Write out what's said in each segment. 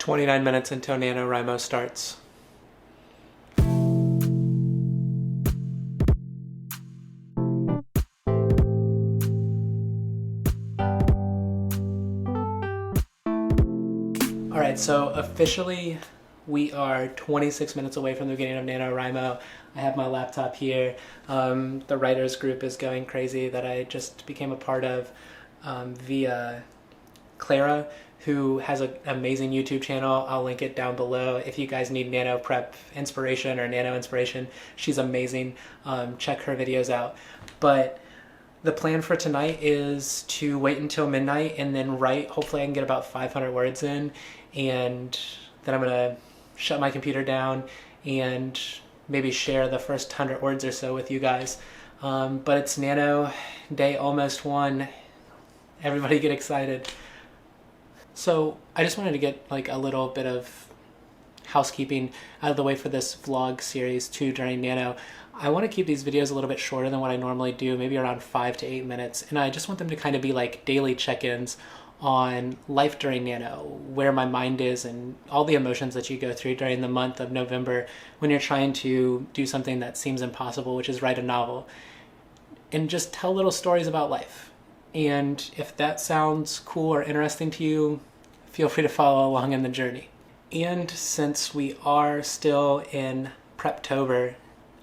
29 minutes until NaNoWriMo starts. Alright, so officially we are 26 minutes away from the beginning of NaNoWriMo. I have my laptop here. The writers group is going crazy that I just became a part of via Clara, who has an amazing YouTube channel. I'll link it down below if you guys need nano prep inspiration or nano inspiration. She's amazing. Check her videos out. But the plan for tonight is to wait until midnight and then write. Hopefully I can get about 500 words in, and then I'm gonna shut my computer down and maybe share the first 100 words or so with you guys. But it's Nano Day almost one. Everybody get excited. So I just wanted to get like a little bit of housekeeping out of the way for this vlog series too during Nano. I want to keep these videos a little bit shorter than what I normally do, maybe around 5 to 8 minutes, and I just want them to kind of be like daily check-ins on life during Nano, where my mind is and all the emotions that you go through during the month of November when you're trying to do something that seems impossible, which is write a novel, and just tell little stories about life. And if that sounds cool or interesting to you, feel free to follow along in the journey. And since we are still in Preptober,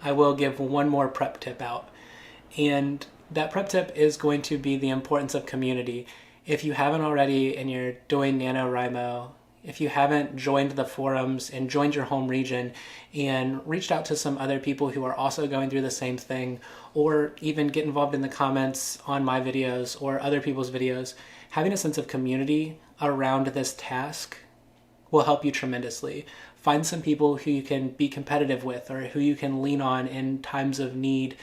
I will give one more prep tip out. And that prep tip is going to be the importance of community. If you haven't already and you're doing NaNoWriMo, if you haven't joined the forums and joined your home region and reached out to some other people who are also going through the same thing, or even get involved in the comments on my videos or other people's videos, having a sense of community around this task will help you tremendously. Find some people who you can be competitive with or who you can lean on in times of need.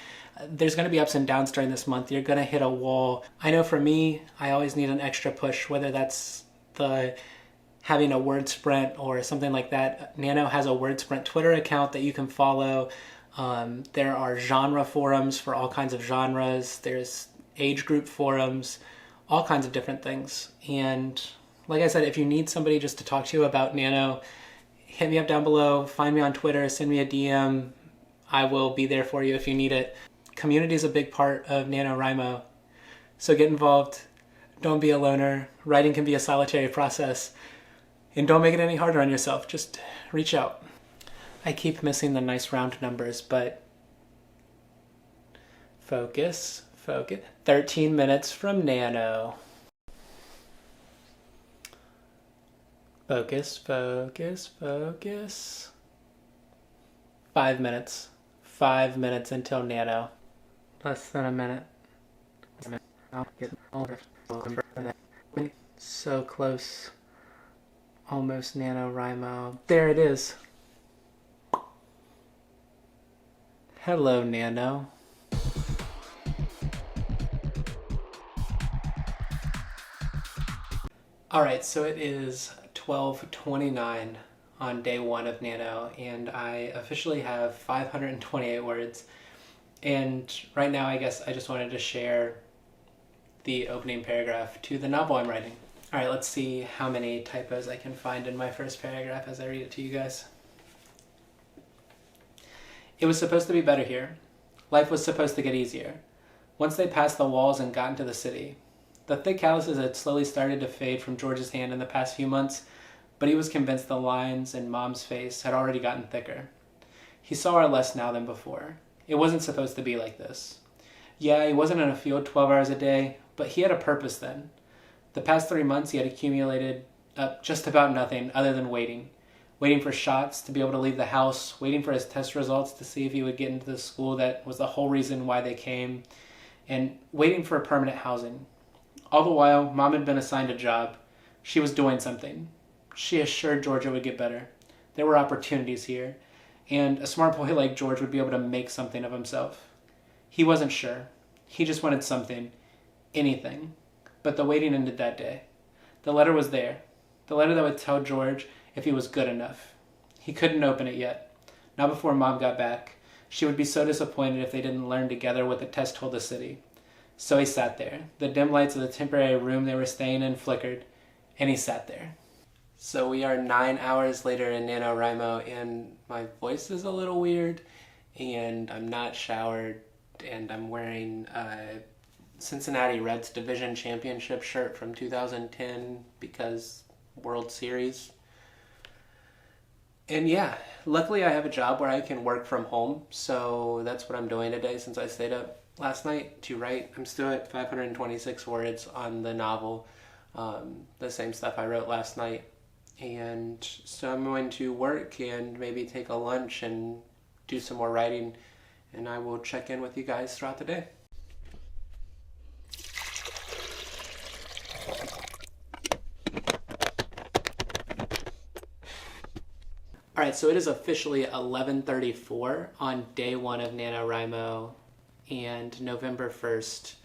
There's going to be ups and downs during this month. You're going to hit a wall. I know for me, I always need an extra push, whether that's having a word sprint or something like that. Nano has a word sprint Twitter account that you can follow. There are genre forums for all kinds of genres. There's age group forums, all kinds of different things. And like I said, if you need somebody just to talk to you about Nano, hit me up down below, find me on Twitter, send me a DM. I will be there for you if you need it. Community is a big part of NaNoWriMo, so get involved. Don't be a loner. Writing can be a solitary process, and don't make it any harder on yourself. Just reach out. I keep missing the nice round numbers, but focus. 13 minutes from Nano. Focus. 5 minutes. 5 minutes until Nano. Less than a minute. I'll get older. So close. Almost NaNoWriMo. There it is. Hello, Nano. Alright, so it is 12:29 on day one of Nano, and I officially have 528 words. And right now, I guess I just wanted to share the opening paragraph to the novel I'm writing. All right, let's see how many typos I can find in my first paragraph as I read it to you guys. It was supposed to be better here. Life was supposed to get easier. Once they passed the walls and got into the city. The thick calluses had slowly started to fade from George's hand in the past few months, but he was convinced the lines in Mom's face had already gotten thicker. He saw her less now than before. It wasn't supposed to be like this. Yeah, he wasn't in a field 12 hours a day, but he had a purpose then. The past 3 months he had accumulated up just about nothing other than waiting. Waiting for shots to be able to leave the house, waiting for his test results to see if he would get into the school that was the whole reason why they came, and waiting for permanent housing. All the while, Mom had been assigned a job. She was doing something. She assured George it would get better. There were opportunities here, and a smart boy like George would be able to make something of himself. He wasn't sure. He just wanted something. Anything. But the waiting ended that day. The letter was there. The letter that would tell George if he was good enough. He couldn't open it yet. Not before Mom got back. She would be so disappointed if they didn't learn together what the test told the city. So he sat there. The dim lights of the temporary room they were staying in flickered, and he sat there. So we are 9 hours later in NaNoWriMo, and my voice is a little weird, and I'm not showered, and I'm wearing a Cincinnati Reds Division Championship shirt from 2010 because World Series. And yeah, luckily I have a job where I can work from home, so that's what I'm doing today since I stayed up last night to write. I'm still at 526 words on the novel, the same stuff I wrote last night. And so I'm going to work and maybe take a lunch and do some more writing, and I will check in with you guys throughout the day. All right, so it is officially 11:34 on day one of NaNoWriMo and November 1st,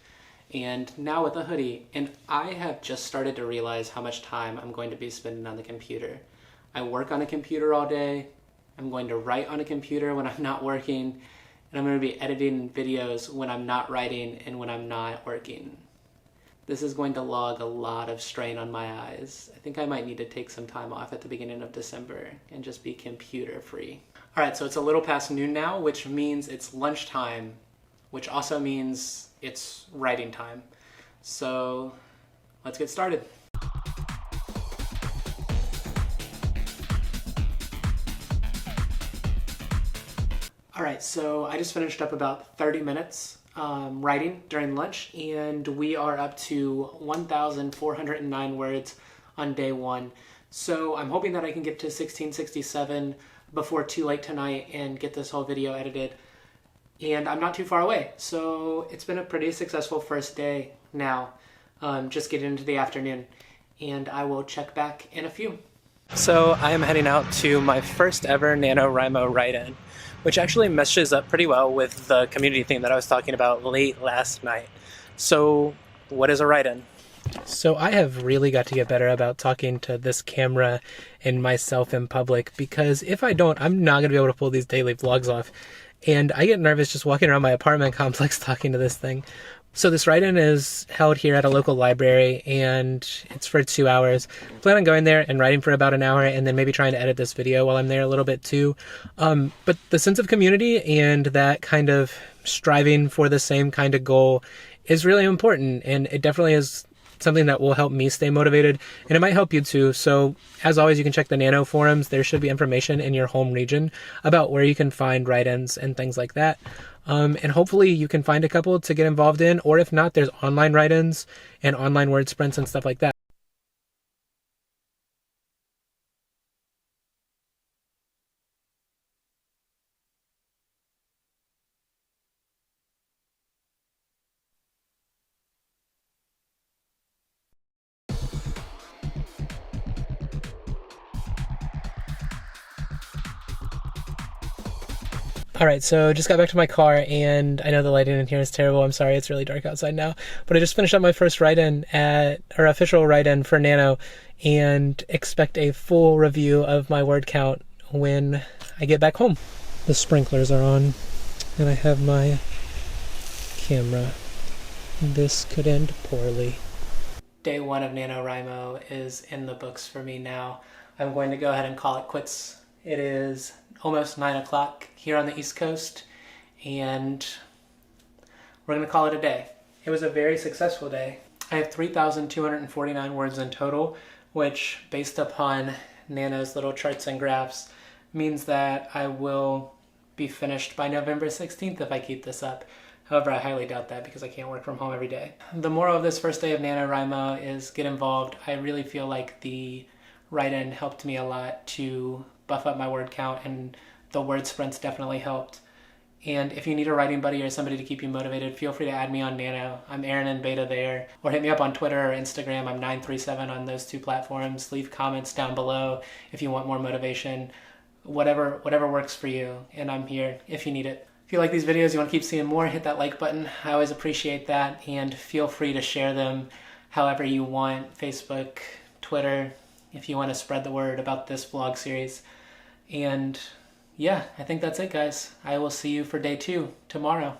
and now with a hoodie. And I have just started to realize how much time I'm going to be spending on the computer. I work on a computer all day. I'm going to write on a computer when I'm not working, and I'm going to be editing videos when I'm not writing and when I'm not working. This is going to log a lot of strain on my eyes. I think I might need to take some time off at the beginning of December and just be computer free. All right, so it's a little past noon now, which means it's lunchtime, which also means it's writing time. So let's get started. All right, so I just finished up about 30 minutes writing during lunch, and we are up to 1,409 words on day one. So I'm hoping that I can get to 1667 before too late tonight and get this whole video edited. And I'm not too far away, so it's been a pretty successful first day now, just getting into the afternoon, and I will check back in a few. So I am heading out to my first ever NaNoWriMo write-in, which actually meshes up pretty well with the community theme that I was talking about late last night. So what is a write-in? So I have really got to get better about talking to this camera and myself in public, because if I don't, I'm not going to be able to pull these daily vlogs off. And I get nervous just walking around my apartment complex talking to this thing. So this write-in is held here at a local library, and it's for 2 hours. I plan on going there and writing for about an hour, and then maybe trying to edit this video while I'm there a little bit too. But the sense of community and that kind of striving for the same kind of goal is really important, and it definitely is something that will help me stay motivated, and it might help you too. So as always, you can check the Nano forums. There should be information in your home region about where you can find write-ins and things like that. And hopefully you can find a couple to get involved in, or if not, there's online write-ins and online word sprints and stuff like that. All right, so just got back to my car, and I know the lighting in here is terrible. I'm sorry, it's really dark outside now. But I just finished up my first write-in or official write-in for Nano, and expect a full review of my word count when I get back home. The sprinklers are on, and I have my camera. This could end poorly. Day one of NaNoWriMo is in the books for me now. I'm going to go ahead and call it quits. It is almost 9 o'clock here on the East Coast, and we're going to call it a day. It was a very successful day. I have 3,249 words in total, which, based upon Nano's little charts and graphs, means that I will be finished by November 16th if I keep this up. However, I highly doubt that because I can't work from home every day. The moral of this first day of NaNoWriMo is get involved. I really feel like the write-in helped me a lot to buff up my word count, and the word sprints definitely helped. And if you need a writing buddy or somebody to keep you motivated, feel free to add me on Nano. I'm Aaron in beta there. Or hit me up on Twitter or Instagram. I'm 937 on those two platforms. Leave comments down below if you want more motivation. Whatever works for you, and I'm here if you need it. If you like these videos, you want to keep seeing more, hit that like button. I always appreciate that, and feel free to share them however you want. Facebook, Twitter, if you want to spread the word about this vlog series. And yeah, I think that's it, guys. I will see you for day 2 tomorrow.